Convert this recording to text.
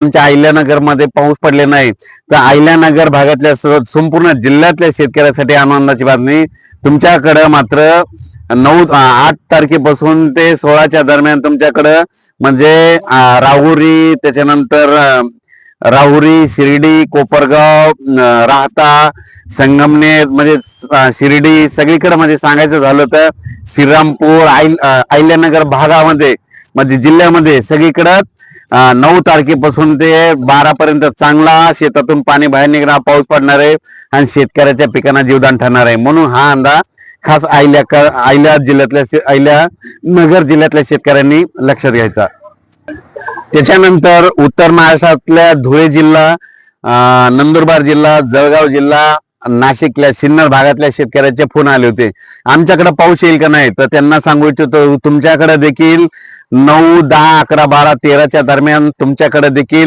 आमच्या अहिल्यानगर मध्ये पाऊस पडले नाही, तर अहिल्यानगर भागातल्या संपूर्ण जिल्ह्यातल्या शेतकऱ्यासाठी आनंदाची बातमी. तुमच्याकडे मात्र 8 तारखेपासून ते 16च्या दरम्यान तुमच्याकडं म्हणजे राहुरी, त्याच्यानंतर राहुरी, शिर्डी, कोपरगाव, राहता, संगमनेर म्हणजे शिर्डी सगळीकडे म्हणजे सांगायचं झालं तर श्रीरामपूर, अहिल्यानगर भागामध्ये म्हणजे जिल्ह्यामध्ये सगळीकडं 9 तारखेपासून ते 12 पर्यंत चांगला शेतातून पाणी बाहेर निघणार पाऊस पडणार आहे आणि शेतकऱ्याच्या पिकांना जीवदान ठरणार आहे. म्हणून हा अंदाज खास अहिल्यानगर जिल्ह्यातल्या शेतकऱ्यांनी लक्षात घ्यायचा. त्याच्यानंतर उत्तर महाराष्ट्रातल्या धुळे जिल्हा, नंदुरबार जिल्हा, जळगाव जिल्हा, नाशिकल्या सिन्नर भागातल्या शेतकऱ्याचे फोन आले होते, आमच्याकडे पाऊस येईल का नाही. तर त्यांना सांगू इच्छितो तुमच्याकडे देखील 9, 10, 11, 12, 13च्या दरम्यान तुमच्याकडे देखील